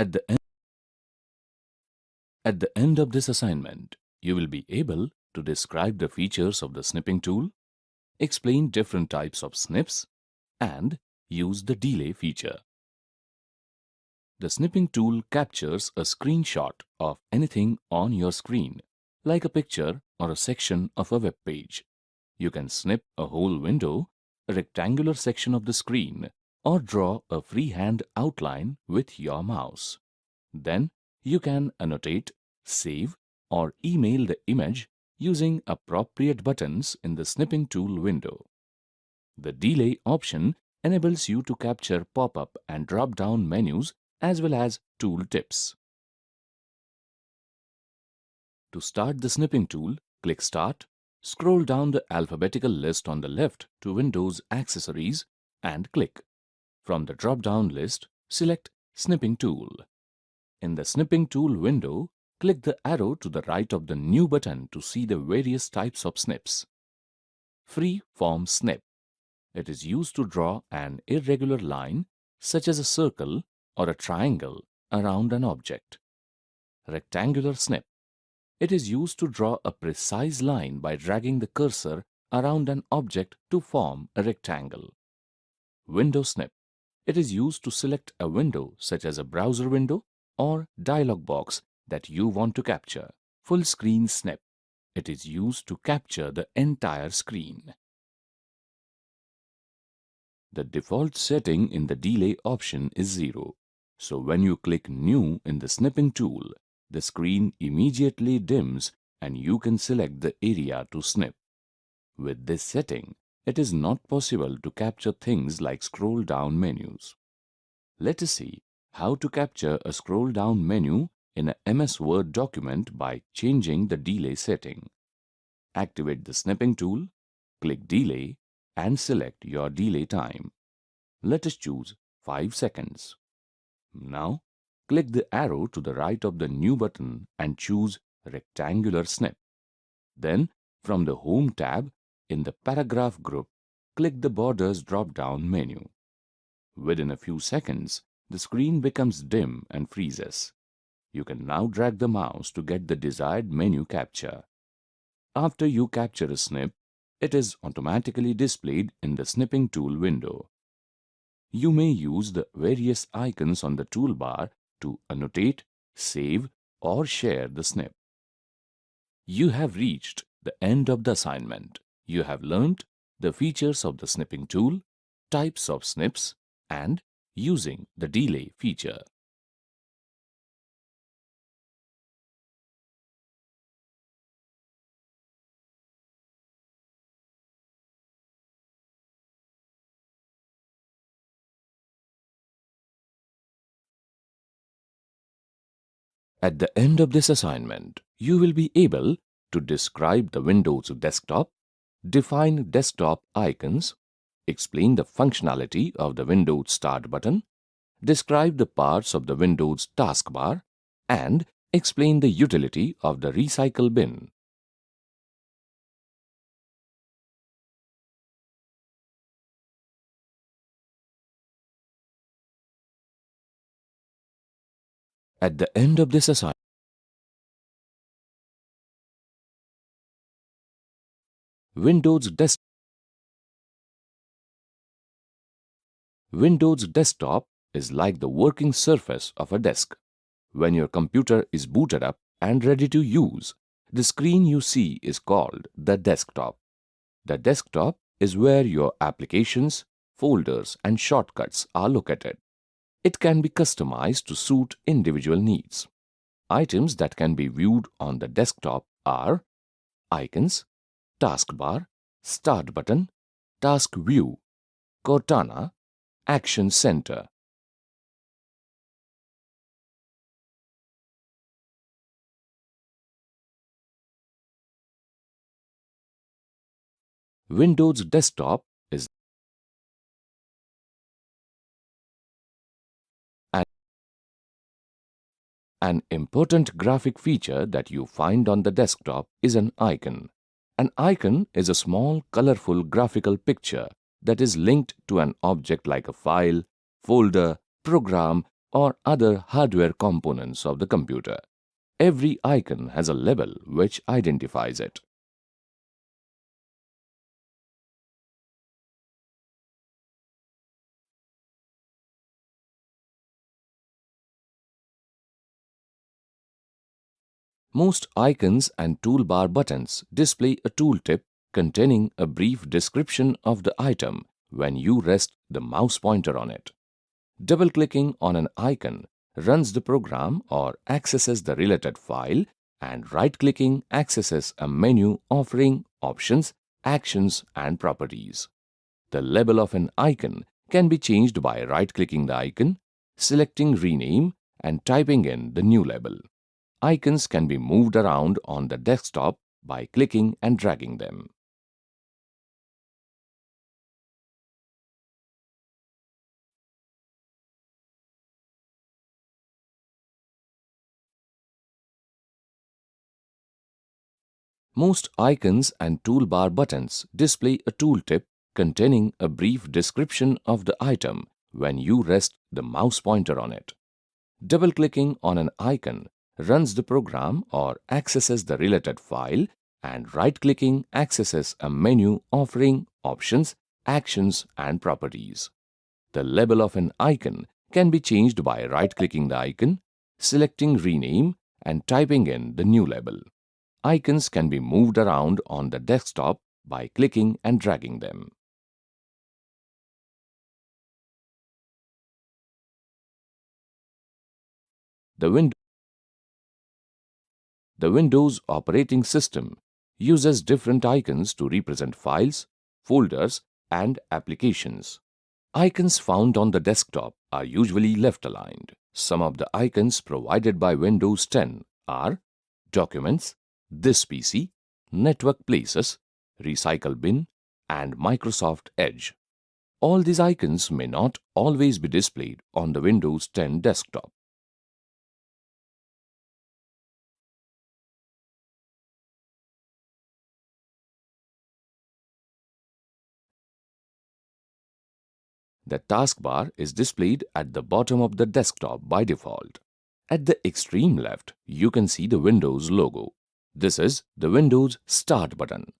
At the end of this assignment, you will be able to describe the features of the snipping tool, explain different types of snips, and use the delay feature. The snipping tool captures a screenshot of anything on your screen, like a picture or a section of a web page. You can snip a whole window, a rectangular section of the screen, or draw a freehand outline with your mouse. Then you can annotate, save, or email the image using appropriate buttons in the snipping tool window. The delay option enables you to capture pop-up and drop-down menus as well as tool tips. To start the snipping tool, click Start, scroll down the alphabetical list on the left to Windows Accessories and click. From the drop-down list, select Snipping Tool. In the Snipping Tool window, click the arrow to the right of the New button to see the various types of snips. Free Form Snip. It is used to draw an irregular line, such as a circle or a triangle, around an object. Rectangular Snip. It is used to draw a precise line by dragging the cursor around an object to form a rectangle. Window Snip. It is used to select a window such as a browser window or dialog box that you want to capture. Full Screen Snip. It is used to capture the entire screen. The default setting in the delay option is 0. So when you click New in the snipping tool, the screen immediately dims and you can select the area to snip. With this setting, it is not possible to capture things like scroll down menus. Let us see how to capture a scroll down menu in a MS Word document by changing the delay setting. Activate the snipping tool, click Delay and select your delay time. Let us choose 5 seconds. Now, click the arrow to the right of the New button and choose Rectangular Snip. Then, from the Home tab, in the Paragraph group, click the Borders drop-down menu. Within a few seconds, the screen becomes dim and freezes. You can now drag the mouse to get the desired menu capture. After you capture a snip, it is automatically displayed in the snipping tool window. You may use the various icons on the toolbar to annotate, save, or share the snip. You have reached the end of the assignment. You have learned the features of the snipping tool, types of snips, and using the delay feature. At the end of this assignment, you will be able to describe the Windows desktop, define desktop icons, explain the functionality of the Windows Start button, describe the parts of the Windows taskbar, and explain the utility of the recycle bin. At the end of this assignment, Windows Desktop is like the working surface of a desk. When your computer is booted up and ready to use, the screen you see is called the desktop. The desktop is where your applications, folders, and shortcuts are located. It can be customized to suit individual needs. Items that can be viewed on the desktop are icons, taskbar, start button, task view, Cortana, Action Center. Windows Desktop is an important graphic feature that you find on the desktop is an icon. An icon is a small, colorful graphical picture that is linked to an object like a file, folder, program, or other hardware components of the computer. Every icon has a label which identifies it. Most icons and toolbar buttons display a tooltip containing a brief description of the item when you rest the mouse pointer on it. Double-clicking on an icon runs the program or accesses the related file, and right-clicking accesses a menu offering options, actions, and properties. The label of an icon can be changed by right-clicking the icon, selecting Rename, and typing in the new label. Icons can be moved around on the desktop by clicking and dragging them. Most icons and toolbar buttons display a tooltip containing a brief description of the item when you rest the mouse pointer on it. Double-clicking on an icon runs the program or accesses the related file, and right-clicking accesses a menu offering options, actions, and properties. The label of an icon can be changed by right-clicking the icon, selecting Rename, and typing in the new label. Icons can be moved around on the desktop by clicking and dragging them. The Windows operating system uses different icons to represent files, folders, and applications. Icons found on the desktop are usually left-aligned. Some of the icons provided by Windows 10 are Documents, This PC, Network Places, Recycle Bin, and Microsoft Edge. All these icons may not always be displayed on the Windows 10 desktop. The taskbar is displayed at the bottom of the desktop by default. At the extreme left, you can see the Windows logo. This is the Windows Start button.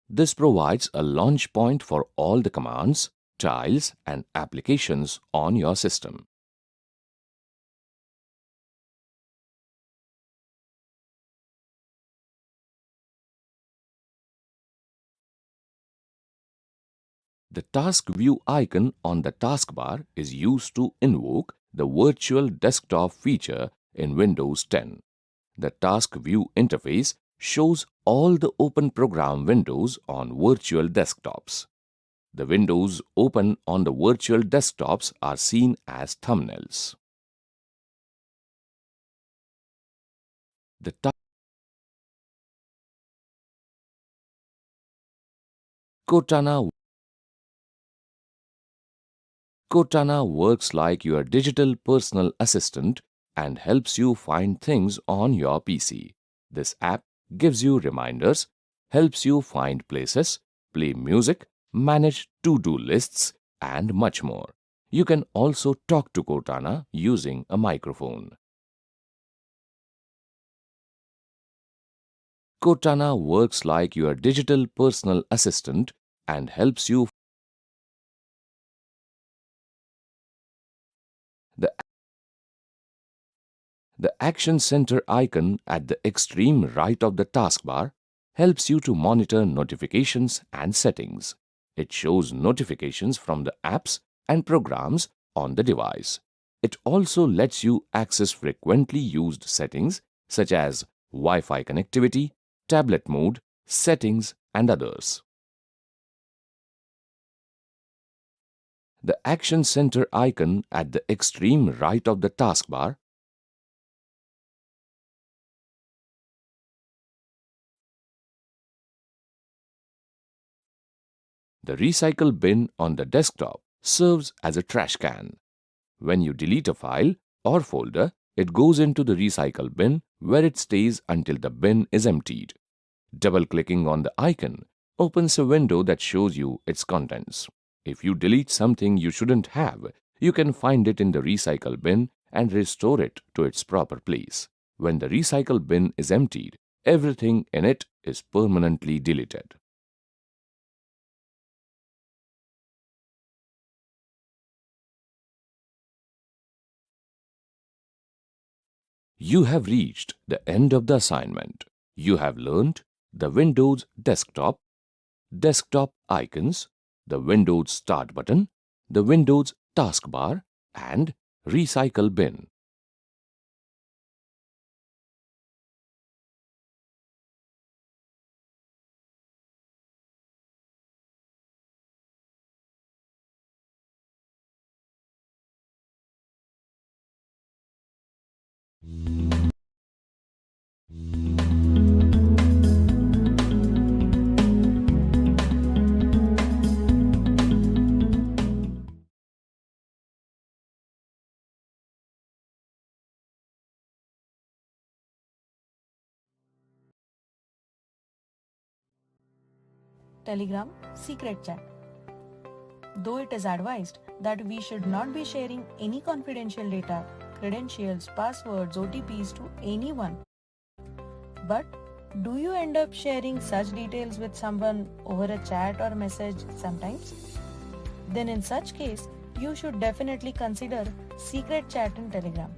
This provides a launch point for all the commands, tiles, and applications on your system. The Task View icon on the taskbar is used to invoke the Virtual Desktop feature in Windows 10. The Task View interface shows all the open program windows on virtual desktops. The windows open on the virtual desktops are seen as thumbnails. The Cortana Cortana works like your digital personal assistant and helps you find things on your PC. This app gives you reminders, helps you find places, play music, manage to-do lists, and much more. You can also talk to Cortana using a microphone. Cortana works like your digital personal assistant and helps you. The The Action Center icon at the extreme right of the taskbar helps you to monitor notifications and settings. It shows notifications from the apps and programs on the device. It also lets you access frequently used settings such as Wi-Fi connectivity, tablet mode, settings, and others. The Action Center icon at the extreme right of the taskbar The recycle bin on the desktop serves as a trash can. When you delete a file or folder, it goes into the recycle bin where it stays until the bin is emptied. Double-clicking on the icon opens a window that shows you its contents. If you delete something you shouldn't have, you can find it in the recycle bin and restore it to its proper place. When the recycle bin is emptied, everything in it is permanently deleted. You have reached the end of the assignment. You have learned the Windows desktop, desktop icons, the Windows Start button, the Windows taskbar, and recycle bin. Telegram secret chat. Though it is advised that we should not be sharing any confidential data, credentials, passwords, OTPs to anyone. But do you end up sharing such details with someone over a chat or message sometimes? Then in such case, you should definitely consider secret chat in Telegram.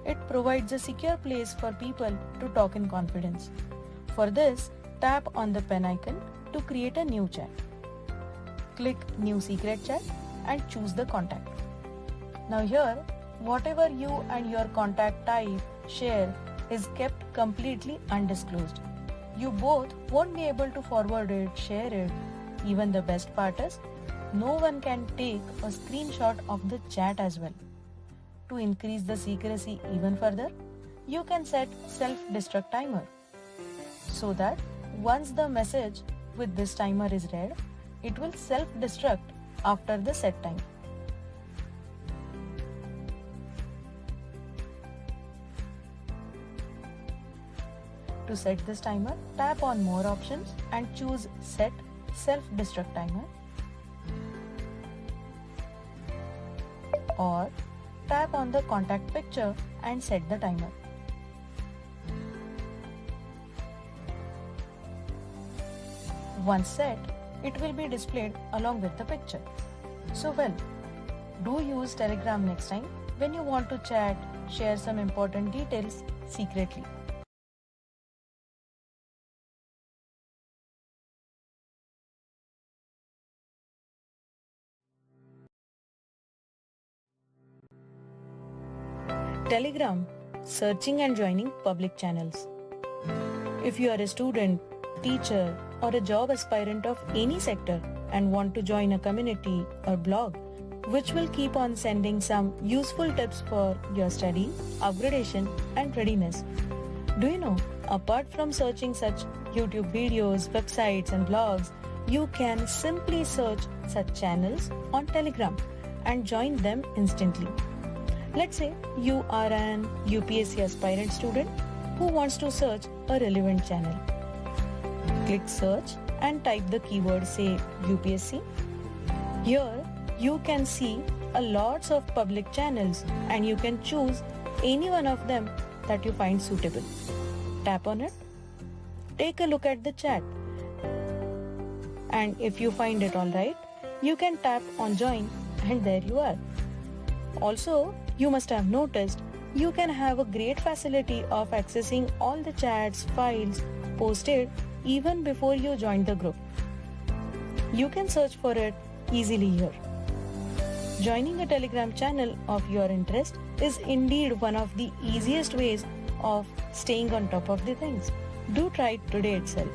It provides a secure place for people to talk in confidence. For this, tap on the pen icon to create a new chat. Click New Secret Chat and choose the contact. Now here, whatever you and your contact type share is kept completely undisclosed. You both won't be able to forward it, share it. Even the best part is, no one can take a screenshot of the chat as well. To increase the secrecy even further, you can set self-destruct timer so that once the message with this timer is read, it will self-destruct after the set time. To set this timer, tap on More Options and choose Set Self-Destruct Timer, or tap on the contact picture and set the timer. Once set, it will be displayed along with the picture. So well, do use Telegram next time when you want to chat, share some important details secretly. Telegram, searching and joining public channels. If you are a student, teacher, or a job aspirant of any sector and want to join a community or blog which will keep on sending some useful tips for your study, upgradation, and readiness. Do you know, apart from searching such YouTube videos, websites, and blogs, you can simply search such channels on Telegram and join them instantly. Let's say you are an UPSC aspirant student who wants to search a relevant channel. Click search and type the keyword, say UPSC. Here you can see a lots of public channels and you can choose any one of them that you find suitable. Tap on it, take a look at the chat, and if you find it alright, you can tap on join and there you are. Also, you must have noticed you can have a great facility of accessing all the chats, files posted even before you join the group. You can search for it easily here. Joining a Telegram channel of your interest is indeed one of the easiest ways of staying on top of the things. Do try it today itself.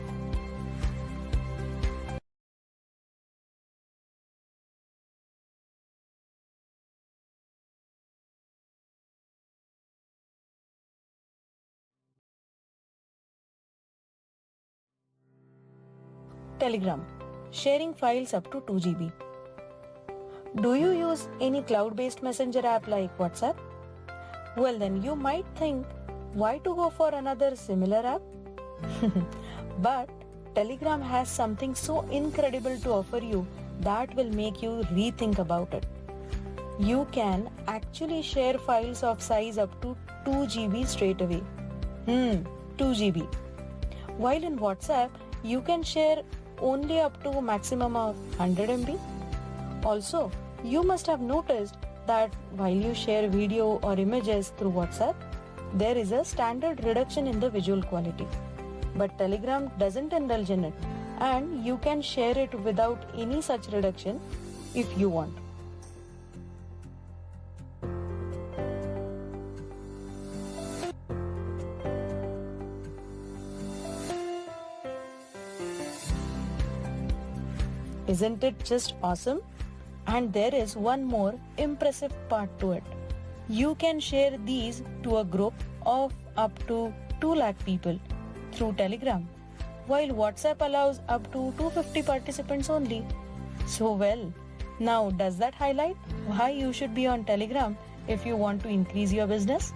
Telegram, sharing files up to 2 GB. Do you use any cloud-based messenger app like WhatsApp? Well then you might think, why to go for another similar app? But Telegram has something so incredible to offer you that will make you rethink about it. You can actually share files of size up to 2 GB straight away. 2 GB. While in WhatsApp, you can share only up to maximum of 100 MB. Also, you must have noticed that while you share video or images through WhatsApp, there is a standard reduction in the visual quality. But Telegram doesn't indulge in it, and you can share it without any such reduction if you want. Isn't it just awesome? And there is one more impressive part to it. You can share these to a group of up to 2 lakh people through Telegram, while WhatsApp allows up to 250 participants only. So well, now does that highlight why you should be on Telegram if you want to increase your business?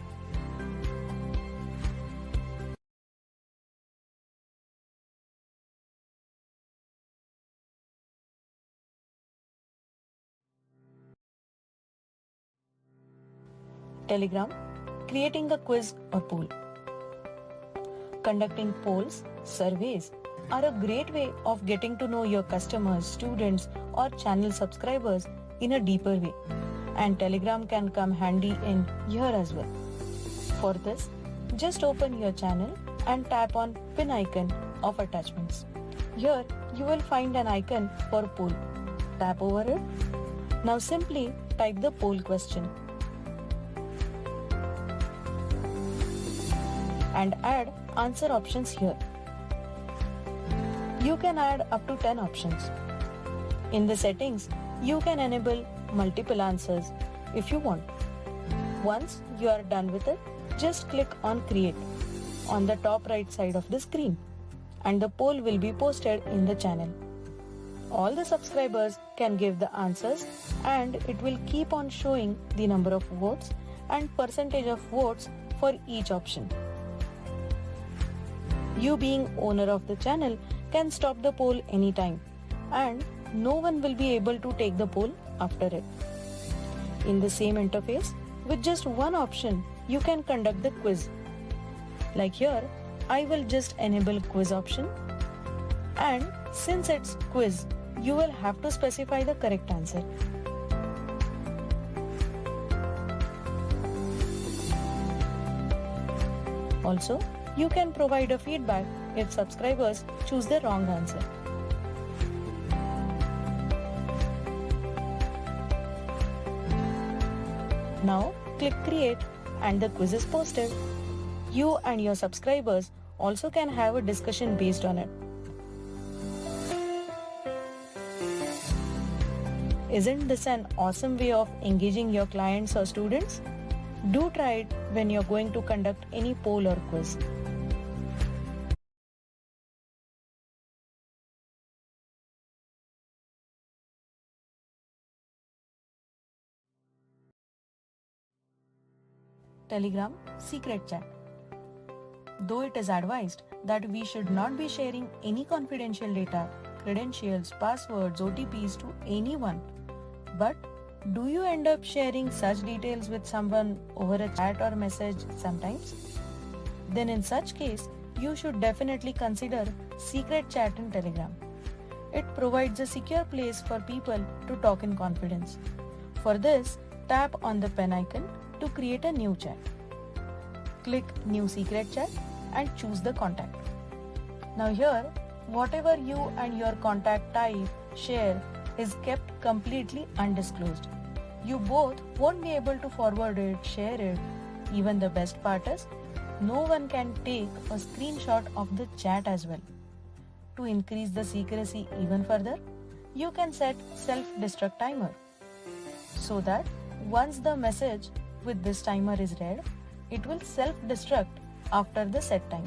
Telegram, creating a quiz or poll. Conducting polls, surveys are a great way of getting to know your customers, students, or channel subscribers in a deeper way. And Telegram can come handy in here as well. For this, just open your channel and tap on pin icon of attachments. Here you will find an icon for poll. Tap over it. Now simply type the poll question and add answer options here. You can add up to 10 options. In the settings, you can enable multiple answers if you want. Once you are done with it, just click on Create on the top right side of the screen and the poll will be posted in the channel. All the subscribers can give the answers and it will keep on showing the number of votes and percentage of votes for each option. You being owner of the channel can stop the poll anytime and no one will be able to take the poll after it. In the same interface, with just one option, you can conduct the quiz. Like here, I will just enable quiz option and since it's quiz, you will have to specify the correct answer. Also, you can provide a feedback if subscribers choose the wrong answer. Now click Create and the quiz is posted. You and your subscribers also can have a discussion based on it. Isn't this an awesome way of engaging your clients or students? Do try it when you're going to conduct any poll or quiz. Telegram Secret Chat. Though it is advised that we should not be sharing any confidential data, credentials, passwords, OTPs to anyone, but do you end up sharing such details with someone over a chat or message sometimes? Then in such case, you should definitely consider Secret Chat in Telegram. It provides a secure place for people to talk in confidence. For this, tap on the pen icon to create a new chat. Click New Secret Chat and choose the contact. Now here, whatever you and your contact type share is kept completely undisclosed. You both won't be able to forward it, share it. Even the best part is, no one can take a screenshot of the chat as well. To increase the secrecy even further, you can set self-destruct timer so that once the message with this timer is read, it will self-destruct after the set time.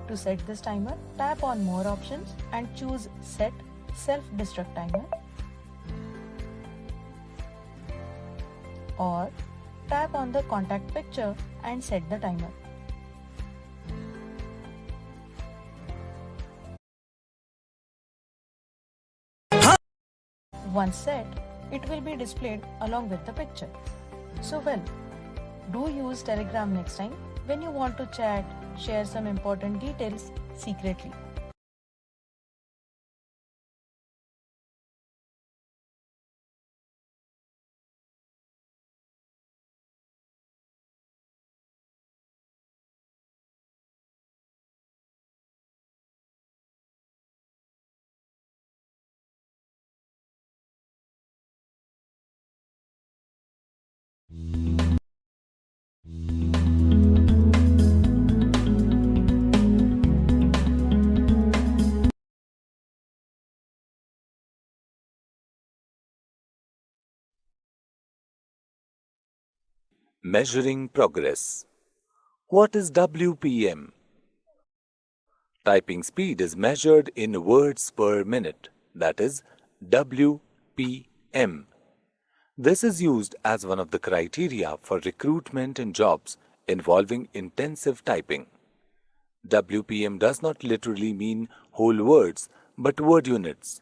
To set this timer, tap on More Options and choose Set Self-Destruct Timer, or tap on the contact picture and set the timer. Once set, it will be displayed along with the picture. So well, do use Telegram next time when you want to chat, share some important details secretly. Measuring progress. What is WPM? Typing speed is measured in words per minute, that is WPM. This is used as one of the criteria for recruitment in jobs involving intensive typing. WPM does not literally mean whole words, but word units.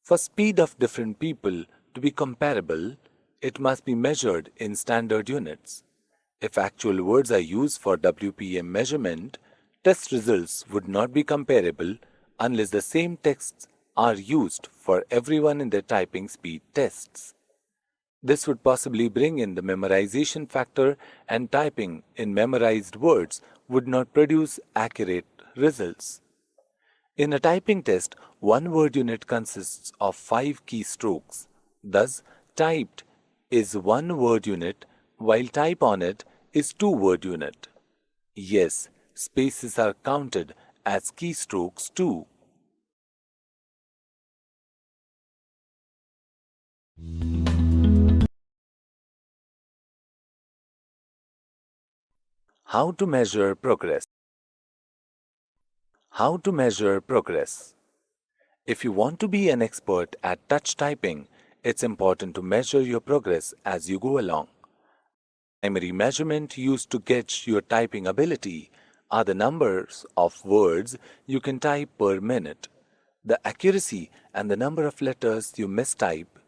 For speed of different people to be comparable, it must be measured in standard units. If actual words are used for WPM measurement, test results would not be comparable unless the same texts are used for everyone in their typing speed tests. This would possibly bring in the memorization factor, and typing in memorized words would not produce accurate results. In a typing test, one word unit consists of 5 keystrokes. Thus, typed is 1 word unit, while type on it is 2 word unit. Yes, spaces are counted as keystrokes too. How to measure progress? How to measure progress? If you want to be an expert at touch typing, it's important to measure your progress as you go along. Primary measurement used to gauge your typing ability are the numbers of words you can type per minute, the accuracy and the number of letters you mistype.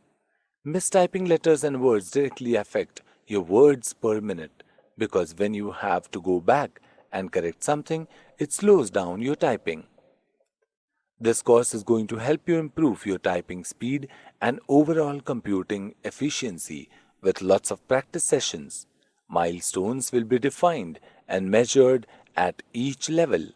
Mistyping letters and words directly affect your words per minute, because when you have to go back and correct something, it slows down your typing. This course is going to help you improve your typing speed and overall computing efficiency with lots of practice sessions. Milestones will be defined and measured at each level.